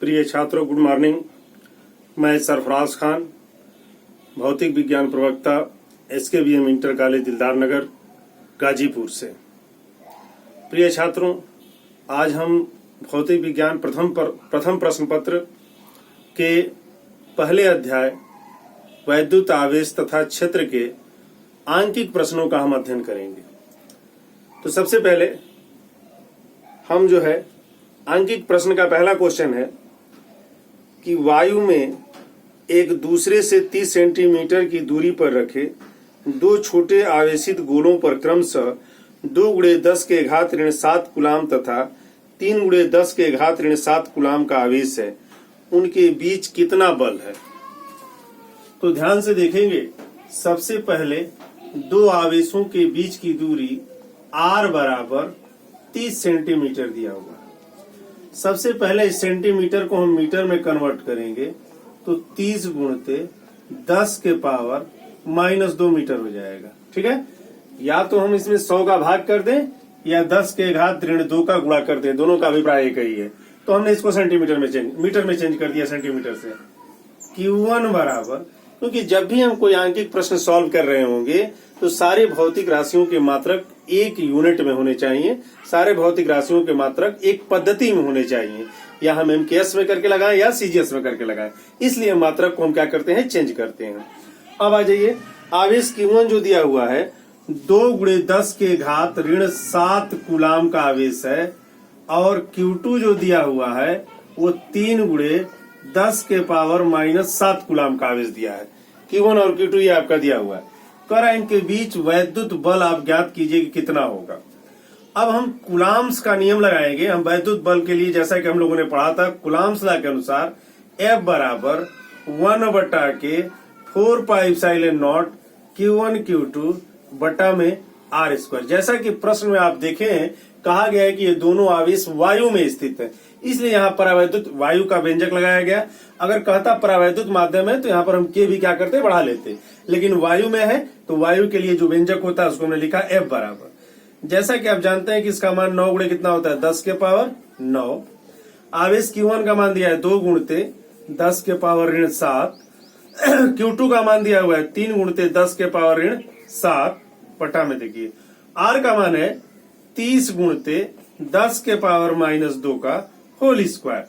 प्रिय छात्रों, good morning. मैं सरफराज खान, भौतिक विज्ञान प्रवक्ता, SKVM इंटर कॉलेज दिलदार नगर, गाजीपुर से। प्रिय छात्रों, आज हम भौतिक विज्ञान प्रथम प्रश्न पत्र के पहले अध्याय वैद्युत आवेश तथा क्षेत्र के आंकिक प्रश्नों का हम अध्ययन करेंगे। तो सबसे पहले हम जो है आंकिक प्रश्न का पहला क्वेश्चन है कि वायु में एक दूसरे से 30 सेंटीमीटर की दूरी पर रखे दो छोटे आवेशित गोलों पर क्रमशः 2×10⁻⁷ कूलाम तथा 3×10⁻⁷ कूलाम का आवेश है, उनके बीच कितना बल है। तो ध्यान से देखेंगे, सबसे पहले दो आवेशों के बीच की दूरी r बराबर 30 सेंटीमीटर दिया हुआ है। सबसे पहले इस सेंटीमीटर को हम मीटर में कन्वर्ट करेंगे तो 30 × 10⁻⁻2 मीटर हो जाएगा। ठीक है, या तो हम इसमें 100 का भाग कर दें या 10⁻⁻2 का गुणा कर दें, दोनों का अभिप्राय एक ही है। तो हमने इसको सेंटीमीटर में मीटर में चेंज कर दिया, सेंटीमीटर से। Q1 बराबर, क्योंकि जब भी हम कोई आंकिक प्रश्न सॉल्व कर रहे होंगे तो सारे भौतिक राशियों के मात्रक एक यूनिट में होने चाहिए, सारे भौतिक राशियों के मात्रक एक पद्धति में होने चाहिए, या हम MKS में करके लगाएं या CGS में करके लगाएं। इसलिए मात्रक को हम क्या करते हैं, चेंज करते हैं। अब आ जाइए, आवेश Q1 जो दिया हुआ है 2×10⁻⁷ कूलाम का आवेश है, और Q2 जो दिया हुआ है वो 3×10⁻⁻7 कूलाम का आवेश दिया है। Q1 और Q2 ये आपका दिया हुआ है। करा इनके बीच वैद्युत बल आप ज्ञात कीजिए कि कितना होगा। अब हम कूलाम्स का नियम लगाएंगे। हम वैद्युत बल के लिए, जैसा कि हम लोगों ने पढ़ा था, कूलाम्स लॉ के अनुसार F बराबर 1/4πε0 Q1 Q2 बटा में R²। जैसा कि प्रश्न में आप देखें, कहा गया है कि ये दोनों आवेश वायु में स्थित है, इसलिए यहाँ परावैद्युत वायु का व्यंजक लगाया गया। अगर कहता परावैद्युत माध्यम है तो यहाँ पर हम के भी क्या करते, बढ़ा लेते, लेकिन वायु में है तो वायु के लिए जो व्यंजक होता है उसको हमने लिखा F बराबर। जैसा कि आप जानते हैं कि इसका मान 9 गुणे कितना होता है, 10⁻9। आवेश Q1 का मान दिया है 2×10⁻⁷। Q2 का मान दिया हुआ है 3×10⁻⁷। पटा में देखिए R का मान है 30×10⁻⁻2 का होल स्क्वायर।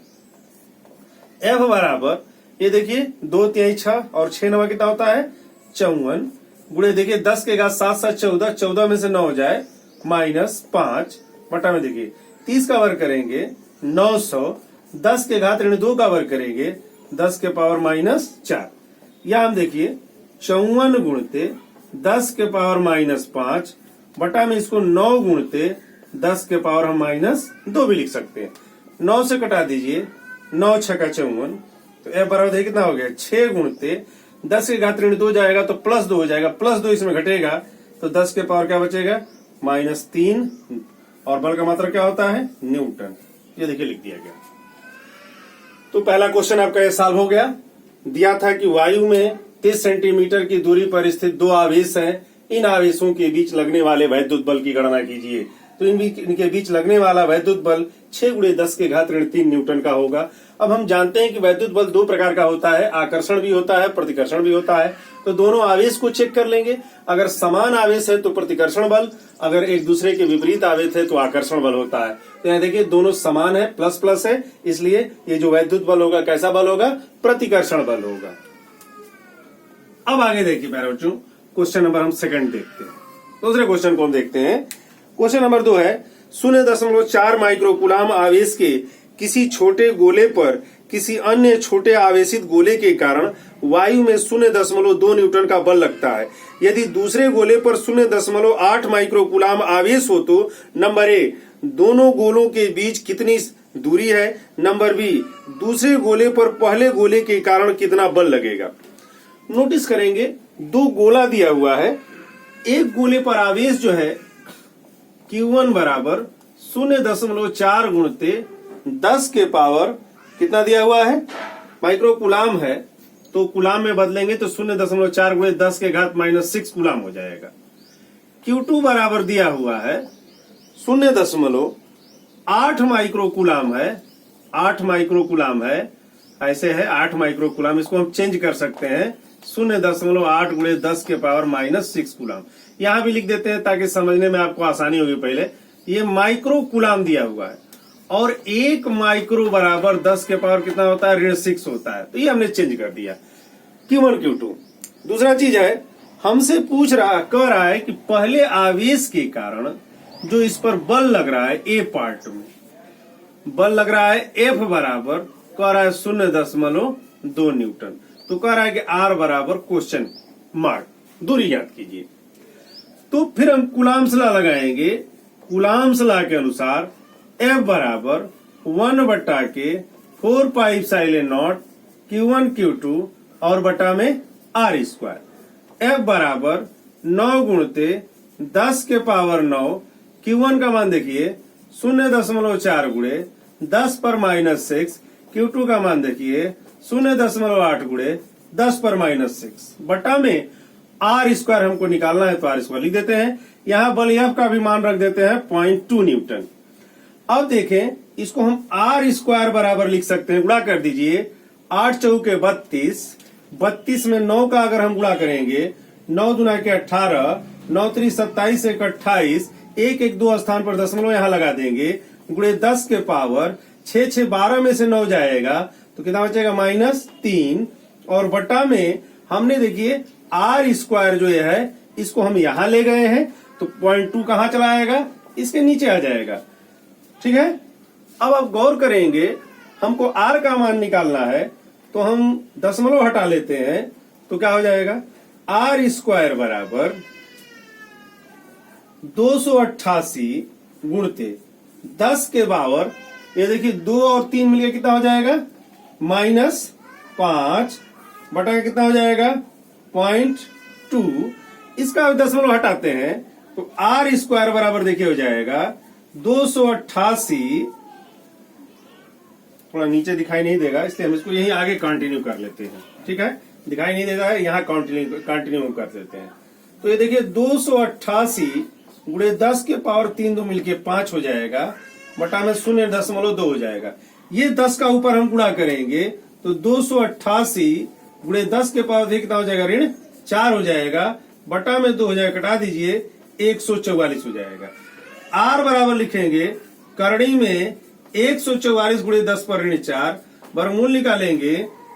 F बराबर, ये देखिए 2 × 6 और 6 9 कितना होता है, 54 गुणे देखिए 10⁻7 14, 14 में से 9 हो जाए -5 बटा में देखिए 30 का वर्ग करेंगे 900, 10⁻2 का वर्ग करेंगे 10⁻⁻4। या हम देखिए 54×10⁻⁻5 बटा में इसको 9×10⁻⁻2 भी लिख सकते हैं। 9 से कटा दीजिए, 9 × 6 = 54। तो F बराबर देखिए कितना हो गया, 6×10⁻2 जाएगा तो +2 हो जाएगा, +2 इसमें घटेगा तो 10 के पावर क्या बचेगा, -3, और बल का मात्रा क्या होता है, न्यूटन। ये देखिए लिख दिया गया। तो पहला क्वेश्चन आपका ये सॉल्व हो गया। दिया था कि वायु में 30 सेंटीमीटर की दूरी पर स्थित दो आवेश हैं, इन आवेशों के बीच लगने वाले वैद्युत बल की गणना कीजिए। तो इनके बीच लगने वाला वैद्युत बल 6×10⁻³ न्यूटन का होगा। अब हम जानते हैं कि वैद्युत बल दो प्रकार का होता है, आकर्षण भी होता है, प्रतिकर्षण भी होता है। तो दोनों आवेश को चेक कर लेंगे। अगर समान आवेश है तो प्रतिकर्षण बल, अगर एक दूसरे के विपरीत आवेश है तो आकर्षण बल होता है। तो यहाँ देखिए दोनों समान है, प्लस प्लस है, इसलिए ये जो वैद्युत बल होगा कैसा बल होगा, प्रतिकर्षण बल होगा। अब आगे देखिए प्यारे बच्चों, क्वेश्चन नंबर हम सेकंड देखते हैं। दूसरे क्वेश्चन को हम देखते हैं। क्वेश्चन नंबर 2 है, 0.4 माइक्रोकूलाम आवेश के किसी छोटे गोले पर किसी अन्य छोटे आवेशित गोले के कारण वायु में 0.2 न्यूटन का बल लगता है। यदि दूसरे गोले पर 0.8 माइक्रोकूलाम आवेश हो तो नंबर ए, दोनों गोलों के बीच कितनी दूरी है, नंबर बी, दूसरे गोले पर पहले गोले के कारण कितना बल लगेगा। नोटिस करेंगे, दो गोला दिया हुआ है, एक गोले पर आवेश जो है Q1 बराबर 0.4 × 10 के पावर कितना दिया हुआ है, माइक्रोकूलाम है, तो कूलाम में बदलेंगे तो 0.4 × 10⁻⁻6 कूलाम हो जाएगा। Q2 बराबर दिया हुआ है 0.8 माइक्रोकूलाम है, 8 माइक्रोकुलाम है, ऐसे है 8 माइक्रोकुलाम। इसको हम चेंज कर सकते हैं 0.8 गुणे 10 के पावर -6 कुलाम। यहां भी लिख देते हैं ताकि समझने में आपको आसानी होगी। पहले ये माइक्रोकुलाम दिया हुआ है और 1 माइक्रो बराबर 10 के पावर कितना होता है, -6 होता है। तो ये हमने चेंज कर दिया Q1 Q2। दूसरा चीज है, हमसे कह रहा है कि पहले आवेश के कारण जो इस पर बल लग रहा है, ए पार्ट में बल लग रहा है F बराबर कह रहा है 0.2 न्यूटन। तो कह रहा है कि R बराबर क्वेश्चन मार्क, दूरी याद कीजिए। तो फिर हम कूलाम्स लॉ लगाएंगे। कूलाम्स लॉ के अनुसार F बराबर 1/4 pi epsilon not Q1 Q2 और बटा में R²। F बराबर 9 गुणते 10 के पावर 9। Q1 का मान देखिए 0.4 गुणे 10 पर -6। Q2 का मान देखिए 0.8 गुणे 10 पर -6 बटा में R² हमको निकालना है, तो R² लिख देते हैं। यहां बल F का भी मान रख देते हैं 0.2 न्यूटन। अब देखें, इसको हम R² बराबर लिख सकते हैं, गुणा कर दीजिए 8 चौके 32, 32 में 9 का अगर हम गुणा करेंगे 9 दूना के 18, 9 3 27 1 28, 1 1 2 स्थान पर दशमलव यहां लगा देंगे, गुणे 10 के पावर 6 6 12 में से 9 जाएगा तो कितना बचेगा -3 और बटा में हमने देखिए R² जो ये है इसको हम यहां ले गए हैं तो 0.2 कहां चला आएगा, इसके नीचे आ जाएगा। ठीक है, अब आप गौर करेंगे, हमको R का मान निकालना है तो हम दशमलव हटा लेते हैं तो क्या हो जाएगा, R² बराबर 288 गुणते 10 के पावर, ये देखिए 2 और 3 मिलकर कितना हो जाएगा -5 बटा कितना हो जाएगा 0.2। इसका दशमलव हटाते हैं तो R² बराबर देखिए हो जाएगा 288, थोड़ा नीचे दिखाई नहीं देगा इसलिए हम इसको यहीं आगे कंटिन्यू कर लेते हैं। ठीक है, दिखाई नहीं देता है, यहाँ कंटिन्यू कर देते हैं। तो ये देखिए 288 गुणे 10 के पावर 3 2 मिलके 5 हो जाएगा बटा में 0.2 हो जाएगा। ये 10 का ऊपर हम गुणा करेंगे तो 288 गुणे 10 के पावर कितना हो जाएगा, -4 हो जाएगा बटा में 2 हो जाएगा, कटा दीजिए 144 हो जाएगा। R बराबर लिखेंगे करणी में 144 गुणे 10 पर -4, वर्गमूल निकालेंगे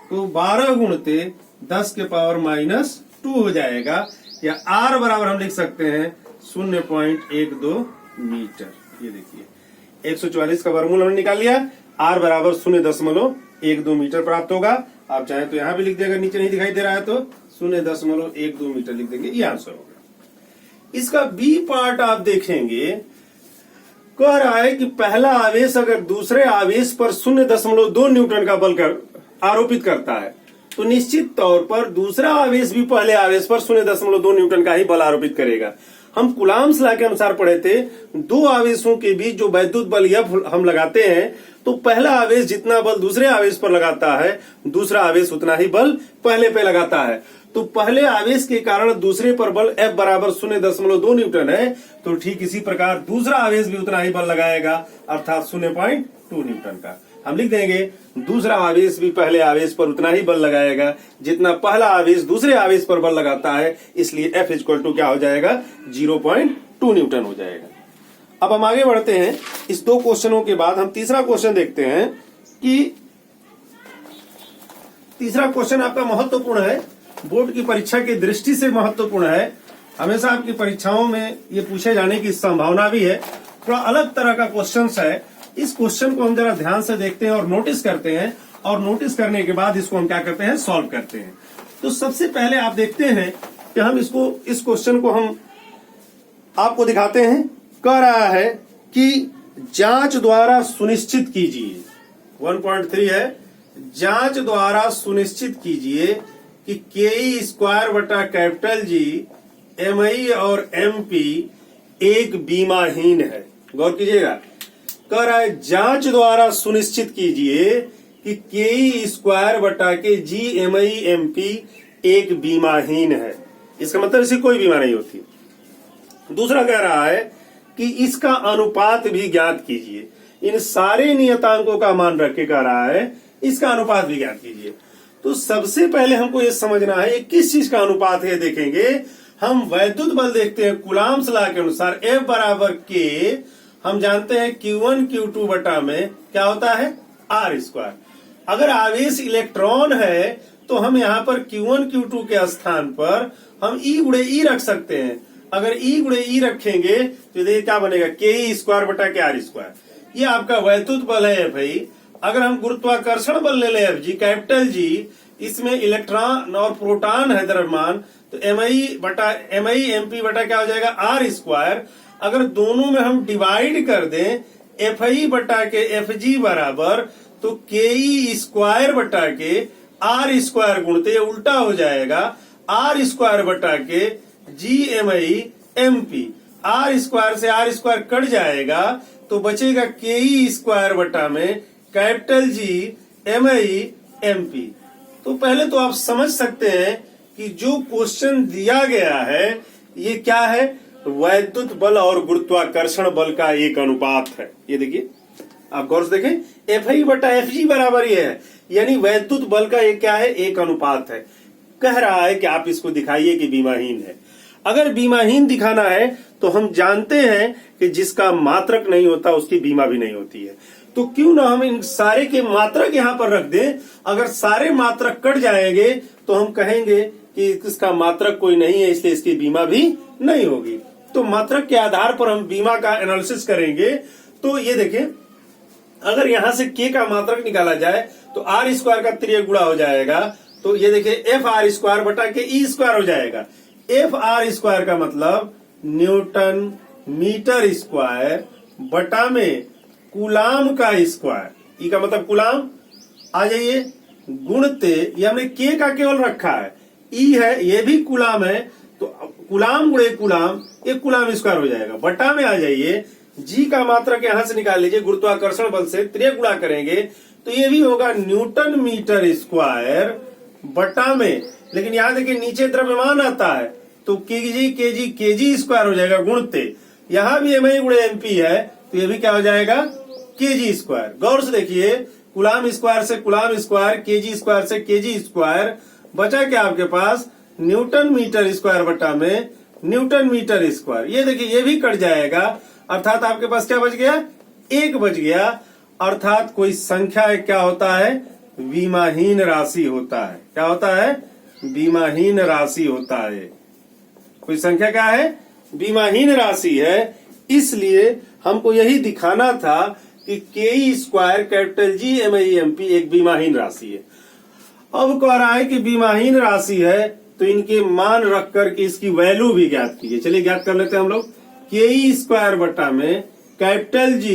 तो 12 गुणते 10 के पावर -2 हो जाएगा, या R बराबर हम लिख सकते हैं 0.12 मीटर। ये देखिए 144 का वर्गमूल हमने निकाल लिया, R बराबर 0.12 मीटर प्राप्त होगा। आप चाहे तो यहां भी लिख देगा, नीचे नहीं दिखाई दे रहा है तो 0.12 मीटर लिख देंगे, ये आंसर होगा। इसका बी पार्ट आप देखेंगे, कह रहा है कि पहला आवेश अगर दूसरे आवेश पर 0.2 न्यूटन का बल आरोपित करता है तो निश्चित तौर पर दूसरा आवेश भी पहले आवेश पर 0.2 न्यूटन का ही बल आरोपित करेगा। हम कूलाम्स लॉ के अनुसार पढ़े थे, दो आवेशों के बीच जो वैद्युत बल F हम लगाते हैं तो पहला आवेश जितना बल दूसरे आवेश पर लगाता है दूसरा आवेश उतना ही बल पहले पे लगाता है। तो पहले आवेश के कारण दूसरे पर बल F बराबर 0.2 न्यूटन है, तो ठीक इसी प्रकार दूसरा आवेश भी उतना ही बल लगाएगा अर्थात 0.2 न्यूटन का। हम लिख देंगे दूसरा आवेश भी पहले आवेश पर उतना ही बल लगाएगा जितना पहला आवेश दूसरे आवेश पर बल लगाता है, इसलिए F = क्या हो जाएगा 0.2 न्यूटन हो जाएगा। अब हम आगे बढ़ते हैं, इस दो क्वेश्चनों के बाद हम तीसरा क्वेश्चन देखते हैं कि तीसरा क्वेश्चन आपका महत्वपूर्ण है, बोर्ड की परीक्षा की दृष्टि से महत्वपूर्ण है। हमेशा आपकी परीक्षाओं में ये पूछे जाने की संभावना भी है। थोड़ा अलग तरह का क्वेश्चन है, इस क्वेश्चन को हम जरा ध्यान से देखते हैं और नोटिस करते हैं, और नोटिस करने के बाद इसको हम क्या करते हैं, सॉल्व करते हैं। तो सबसे पहले आप देखते हैं कि हम इस क्वेश्चन को हम आपको दिखाते हैं। कह रहा है कि जांच द्वारा सुनिश्चित कीजिए, 1.3 है, जांच द्वारा सुनिश्चित कीजिए कि KE² बटा G MI और MP एक बीमाहीन है। गौर कीजिएगा, कह रहा है जांच द्वारा सुनिश्चित कीजिए कि KE² बटा G MI MP एक बीमाहीन है। इसका मतलब इसे कोई बीमा नहीं होती। दूसरा कह रहा है कि इसका अनुपात भी ज्ञात कीजिए, इन सारे नियतांकों का मान रख के कह रहा है इसका अनुपात भी ज्ञात कीजिए। तो सबसे पहले हमको ये समझना है किस चीज का अनुपात है। देखेंगे हम वैद्युत बल देखते हैं कूलाम्स लॉ के अनुसार F बराबर K, हम जानते हैं Q1 Q2 बटा में क्या होता है R स्क्वायर। अगर आवेश इलेक्ट्रॉन है तो हम यहाँ पर Q1 Q2 के स्थान पर हम E गुणे E रख सकते हैं। अगर E गुणे E रखेंगे तो देखिए क्या बनेगा के स्क्वायर बटा के R स्क्वायर। ये आपका वैद्युत बल है भाई। अगर हम गुरुत्वाकर्षण बल ले लें Fg कैपिटल G, इसमें इलेक्ट्रॉन और प्रोटॉन है द्रव्यमान, तो MI MP बटा क्या हो जाएगा R स्क्वायर। अगर दोनों में हम डिवाइड कर दें FI बटा के FG बराबर तो KE स्क्वायर बटा के R स्क्वायर गुणते ये उल्टा हो जाएगा R स्क्वायर बटा के GMI MP। R स्क्वायर से R स्क्वायर कट जाएगा तो बचेगा KE स्क्वायर बटा में कैपिटल G MI MP। तो पहले तो आप समझ सकते हैं कि जो क्वेश्चन दिया गया है ये क्या है, वैद्युत बल और गुरुत्वाकर्षण बल का एक अनुपात है। ये देखिए आप गौर से देखें FI बटा FG बराबर ये है, यानी वैद्युत बल का एक क्या है एक अनुपात है। कह रहा है कि आप इसको दिखाइए कि बीमाहीन है। अगर बीमाहीन दिखाना है तो हम जानते हैं कि जिसका मात्रक नहीं होता उसकी बीमा भी नहीं होती है। तो क्यों ना हम इन सारे के मात्रक यहाँ पर रख दें। अगर सारे मात्रक कट जाएंगे तो हम कहेंगे कि इसका मात्रक कोई नहीं है इसलिए इसकी बीमा भी नहीं होगी। तो मात्रक के आधार पर हम बीमा का एनालिसिस करेंगे। तो ये देखें अगर यहां से K का मात्रक निकाला जाए तो R स्क्वायर का त्रिय गुणा हो जाएगा। तो ये देखिए FR स्क्वायर बटा के E स्क्वायर हो जाएगा। FR स्क्वायर का मतलब न्यूटन मीटर स्क्वायर बटा में कूलाम का स्क्वायर। ई का मतलब कूलाम आ जाइए गुणते, ये हमने K का केवल रखा है, E है ये भी कूलाम है तो कूलाम गुणे कूलाम ये कूलाम स्क्वायर हो जाएगा। बटा में आ जाइए G का मात्रक यहां से निकाल लीजिए, गुरुत्वाकर्षण बल से त्रिय गुणा करेंगे तो ये भी होगा न्यूटन मीटर स्क्वायर बटा में, लेकिन यहां देखिए नीचे द्रव्यमान आता है तो केजी स्क्वायर हो जाएगा गुणते। यहां भी MI गुणे MP है तो ये भी क्या हो जाएगा केजी स्क्वायर। गौर से देखिए कूलाम स्क्वायर से कूलाम स्क्वायर, केजी स्क्वायर से केजी स्क्वायर, बचा क्या आपके पास न्यूटन मीटर स्क्वायर बटा में न्यूटन मीटर स्क्वायर। ये देखिए ये भी कट जाएगा, अर्थात आपके पास क्या बच गया एक बच गया। अर्थात कोई संख्या क्या होता है विमाहीन राशि होता है। क्या होता है विमाहीन राशि होता है। कोई संख्या क्या है विमाहीन राशि है। इसलिए हमको यही दिखाना था कि के square capital G MI MP एक बीमाहीन राशि है। अब कह रहा है कि बीमाहीन राशि है तो इनके मान रख करके इसकी वैल्यू भी ज्ञात कीजिए। चलिए ज्ञात कर लेते हैं हम लोग। के स्क्वायर बटा में कैपिटल G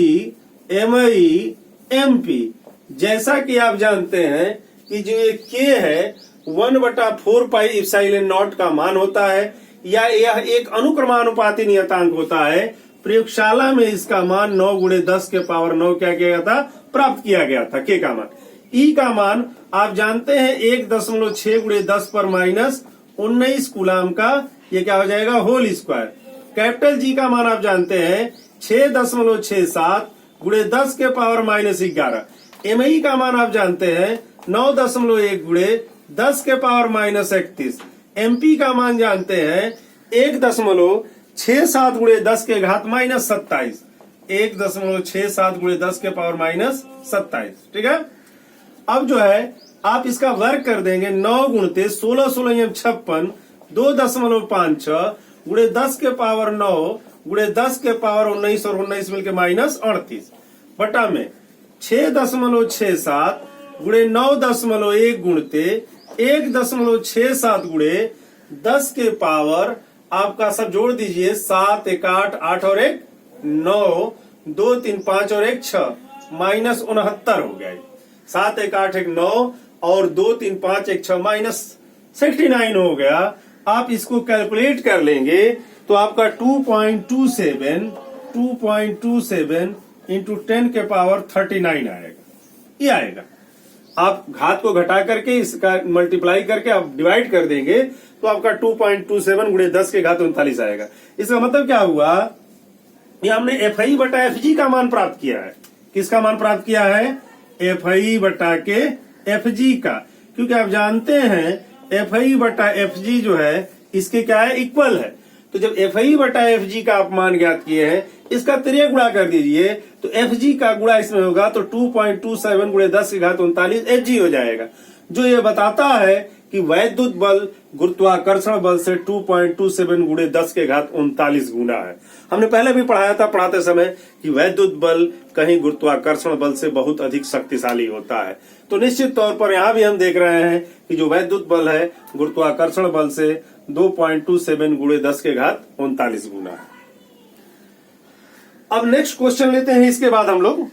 MI MP, जैसा कि आप जानते हैं कि जो ये K है 1/4 पाई इप्सिलॉन नॉट का मान होता है, या यह एक अनुक्रमानुपाती नियतांक होता है। प्रयोगशाला में इसका मान 9 गुणे 10 के पावर 9 क्या किया गया था प्राप्त किया गया था K का मान। E का मान आप जानते हैं 1.6 गुणे 10 पर माइनस 19 कूलाम का, ये क्या हो जाएगा होल स्क्वायर। कैपिटल G का मान आप जानते हैं 6.67 गुणे 10 के पावर माइनस 11। MI का मान आप जानते हैं 9.1 गुणे 10 के पावर माइनस 31। MP का मान जानते हैं 1.67 गुणे 10 के घात माइनस 27। 1.67 गुणे 10 के पावर माइनस 27। ठीक है। अब जो है आप इसका वर्ग कर देंगे 9 गुणते 16 56 2.56 गुणे 10 के पावर 9 गुणे 10 के पावर 19 और 19 मिलके माइनस 38 बटा में 6.67 गुणे 9.1 गुणते 1.67 गुणे 10 के पावर आपका सब जोड़ दीजिए 7 1 8 8 और 1 9 2 3 5 और 1 6 माइनस 69 हो गया। 7 1 8 1 9 और 2 3 5 1 6 माइनस 69 हो गया। आप इसको कैलकुलेट कर लेंगे तो आपका 2.27 इंटू 10 के पावर 39 आएगा। ये आएगा। आप घात को घटा करके इसका मल्टीप्लाई करके आप डिवाइड कर देंगे तो आपका 2.27 गुणे 10 के घात 39 आएगा। इसका मतलब क्या हुआ, ये हमने FI बटा FG का मान प्राप्त किया है। किसका मान प्राप्त किया है? एफ आई बटा के एफ जी का, क्योंकि आप जानते हैं एफ आई बटा एफ जी जो है इसके क्या है? इक्वल है। तो जब एफ आई बटा एफ जी का आप मान ज्ञात किए हैं, इसका 3 गुणा कर दीजिए, तो एफ जी का गुणा इसमें होगा तो 2.27 गुणे 10 की घात 39 एफ जी हो जाएगा, जो ये बताता है कि वैद्युत बल गुरुत्वाकर्षण बल से 2.27 गुणे 10 के घात 39 गुना है। हमने पहले भी पढ़ाया था पढ़ाते समय कि वैद्युत बल कहीं गुरुत्वाकर्षण बल से बहुत अधिक शक्तिशाली होता है। तो निश्चित तौर पर यहां भी हम देख रहे हैं कि जो वैद्युत बल है गुरुत्वाकर्षण बल से 2.27 गुणे 10 के घात 39 गुना है। अब नेक्स्ट क्वेश्चन लेते हैं, इसके बाद हम लोग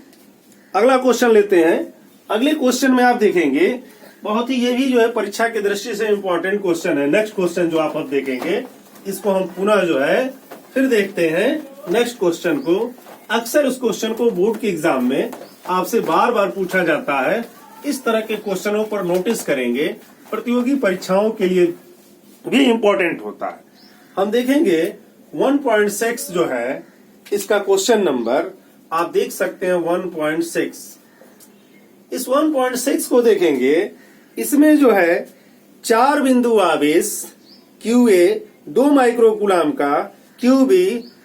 अगला क्वेश्चन लेते हैं। अगले क्वेश्चन में आप देखेंगे बहुत ही ये भी जो है परीक्षा की दृष्टि से इंपॉर्टेंट क्वेश्चन है। नेक्स्ट क्वेश्चन जो आप अब देखेंगे इसको हम पुनः जो है फिर देखते हैं नेक्स्ट क्वेश्चन को। अक्सर उस क्वेश्चन को बोर्ड के एग्जाम में आपसे बार बार पूछा जाता है। इस तरह के क्वेश्चनों पर नोटिस करेंगे, प्रतियोगी परीक्षाओं के लिए भी इंपॉर्टेंट होता है। हम देखेंगे 1.6 जो है इसका क्वेश्चन नंबर आप देख सकते हैं 1.6। इस 1.6 को देखेंगे, इसमें जो है 4 बिंदु आवेश QA 2 माइक्रोकूलाम का, QB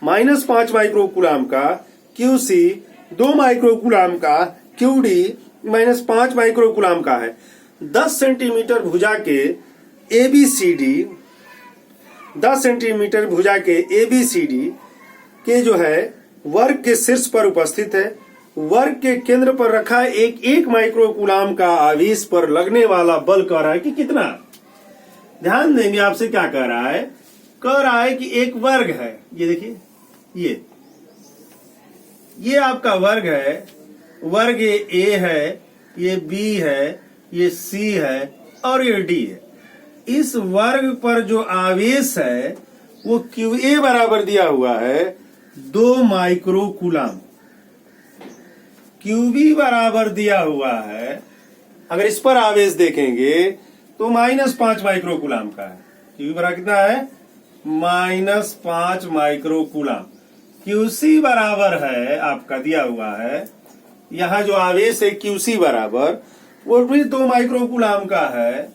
-5 माइक्रोकूलाम का, QC 2 माइक्रोकूलाम का, QD -5 माइक्रोकूलाम का है। 10 सेंटीमीटर भुजा के ABCD 10 सेंटीमीटर भुजा के ABCD के जो है वर्ग के शीर्ष पर उपस्थित है। वर्ग के केंद्र पर रखा 1 माइक्रोकूलाम का आवेश पर लगने वाला बल कह रहा है कि कितना। ध्यान देंगे आपसे क्या कह रहा है, कह रहा है कि एक वर्ग है, ये देखिए ये आपका वर्ग है, वर्ग ये A है, ये B है, ये C है और ये D है। इस वर्ग पर जो आवेश है वो QA बराबर दिया हुआ है 2 माइक्रोकूलाम, QB बराबर दिया हुआ है, अगर इस पर आवेश देखेंगे तो -5 माइक्रोकूलाम का है। QB बराबर कितना है? -5 माइक्रोकूलाम। QC बराबर है आपका दिया हुआ है, यहां जो आवेश है QC बराबर वो भी 2 माइक्रोकूलाम का है।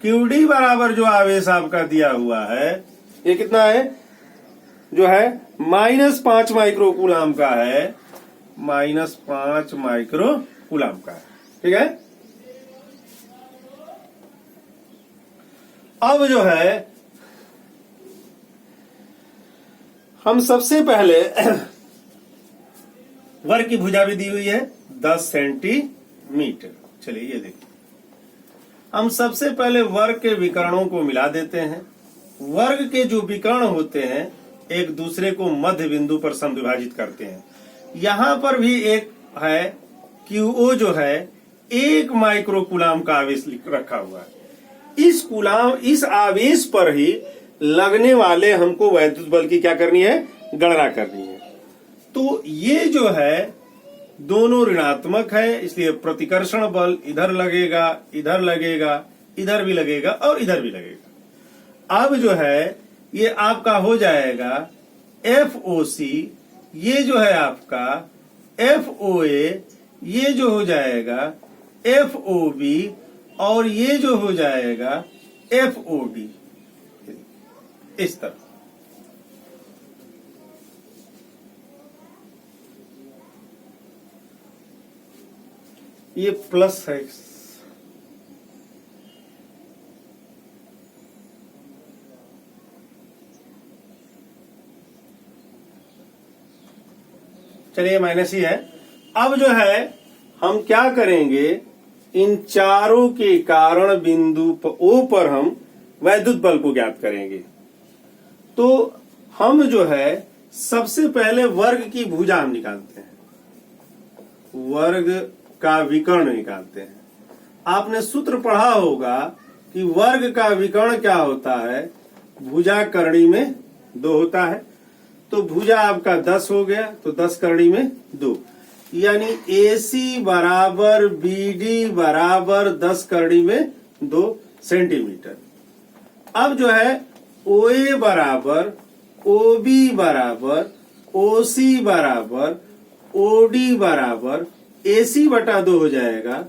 QD बराबर जो आवेश आपका दिया हुआ है ये कितना है? जो है -5 माइक्रोकूलाम का है, -5 माइक्रोकूलाम का है। ठीक है। अब जो है हम सबसे पहले वर्ग की भुजा भी दी हुई है 10 सेंटीमीटर। चलिए ये देखिए, हम सबसे पहले वर्ग के विकर्णों को मिला देते हैं। वर्ग के जो विकर्ण होते हैं एक दूसरे को मध्य बिंदु पर समविभाजित करते हैं। यहां पर भी एक है QO जो है 1 माइक्रोकूलाम का आवेश रखा हुआ है। इस आवेश पर ही लगने वाले हमको वैद्युत बल की क्या करनी है? गणना करनी है। तो ये जो है दोनों ऋणात्मक है, इसलिए प्रतिकर्षण बल इधर लगेगा, इधर लगेगा, इधर भी लगेगा और इधर भी लगेगा। अब जो है ये आपका हो जाएगा FOC, ये जो है आपका FOA, ये जो हो जाएगा FOB और ये जो हो जाएगा FOD। इस तरह ये प्लस है। चलिए माइनस ही है। अब जो है हम क्या करेंगे, इन चारों के कारण बिंदु O पर हम वैद्युत बल को ज्ञात करेंगे। तो हम जो है सबसे पहले वर्ग की भुजा हम निकालते हैं, वर्ग का विकर्ण निकालते हैं। आपने सूत्र पढ़ा होगा कि वर्ग का विकर्ण क्या होता है, भुजा करणी में 2 होता है। तो भुजा आपका 10 हो गया, तो 10 करणी में 2, यानी AC बराबर BD बराबर 10 करणी में 2 सेंटीमीटर। अब जो है OA बराबर OB बराबर OC बराबर ओडी बराबर AC बटा 2 हो जाएगा,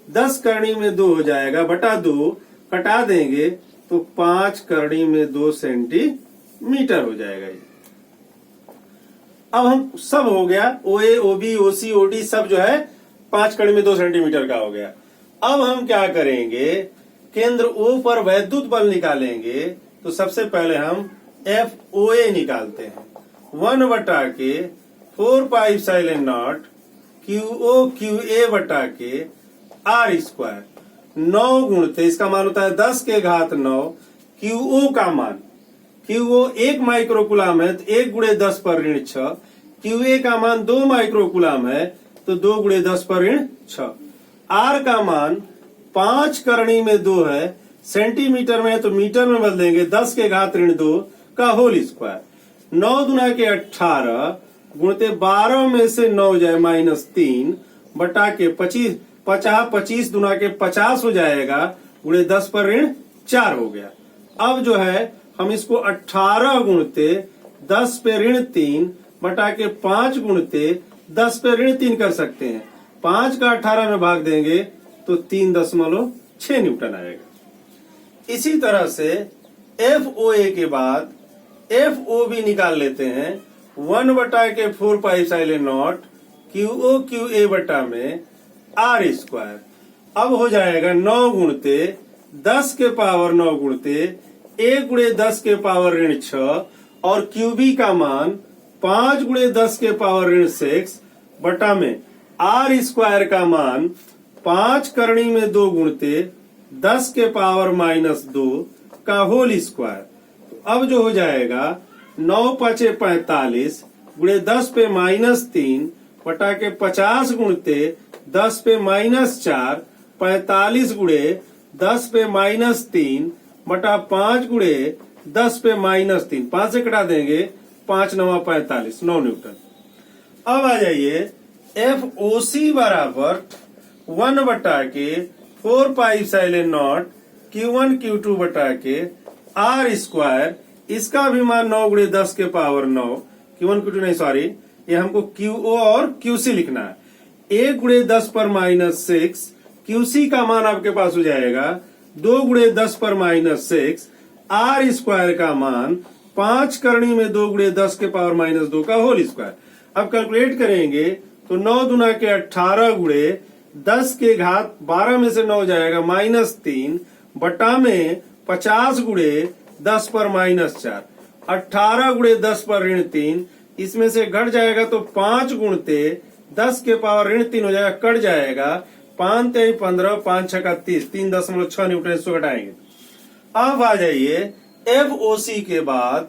10 करनी में 2 हो जाएगा बटा 2, कटा देंगे तो 5 करनी में 2 सेंटीमीटर हो जाएगा ये। अब हम सब हो गया, OA, OB, OC, OD सब जो है 5 करनी में 2 सेंटीमीटर का हो गया। अब हम क्या करेंगे, केंद्र O पर वैद्युत बल निकालेंगे। तो सबसे पहले हम FOA निकालते हैं, 1 बटा के 4 pi epsilon not QO QA बटा के R स्क्वायर, 9 गुणते इसका मान होता है 10 के घात 9, QO का मान, QO 1 माइक्रोकुलाम है तो 1 गुणे 10 पर ऋण 6, QA का मान 2 माइक्रोकुलाम है तो 2 गुणे 10 पर ऋण 6, R का मान 5 करनी में 2 है, सेंटीमीटर में है तो मीटर में बदल देंगे, 10 के घात ऋण 2 का होल स्क्वायर, 9 दुना के 18 गुणते 12 में से 9 जाए -3 बटा के 25, 25 दुना के 50 हो जाएगा, गुणे 10 पर ऋण 4 हो गया। अब जो है हम इसको 18 गुणते 10 पे ऋण 3 बटा के 5 गुणते 10 पे ऋण 3 कर सकते हैं। 5 का 18 में भाग देंगे तो 3.6 न्यूटन आएगा। इसी तरह से FOA के बाद FOB निकाल लेते हैं, 1 बटा के 4 pi epsilon not QO QA बटा में R स्क्वायर। अब हो जाएगा 9 गुणते 10 के पावर 9 गुणते 1 गुणे 10 के पावर ऋण 6 और QB का मान 5 गुणे 10 के पावर ऋण 6 बटा में R स्क्वायर का मान 5 करनी में 2 गुणते 10 के पावर -2 का होल स्क्वायर। तो अब जो हो जाएगा 9 5 45 गुणे 10 पे -3 बटा के 50 गुणते 10 पे -4, 45 गुणे 10 पे -3 बटा 5 गुणे 10 पे -3, 5 से कटा देंगे, 5 9 45, 9 न्यूटन। अब आ जाइए FOC बराबर 1 बटा के 4 pi epsilon not Q1 Q2 बटा के R स्क्वायर, इसका भी मान 9 गुणे 10 के पावर 9, Q1 Q2 नहीं सॉरी, ये हमको QO और QC लिखना है। 1 गुणे 10 पर -6, QC का मान आपके पास हो जाएगा 2 गुणे 10 पर -6, R स्क्वायर का मान 5 करनी में 2 गुणे 10 के पावर -2 का होल स्क्वायर। अब कैलकुलेट करेंगे तो 9 दुना के 18 गुणे 10 के घात 12 में से 9 जाएगा -3 बटा में 50 गुणे 10 पर -4, 18 गुणे 10 पर ऋण 3, इसमें से घट जाएगा तो 5 गुणते 10 के पावर ऋण 3 हो जाएगा, कट जाएगा, 5 3 15, 5 6 30, 3.6 न्यूटन इसको घटाएंगे। अब आ जाइए FOC के बाद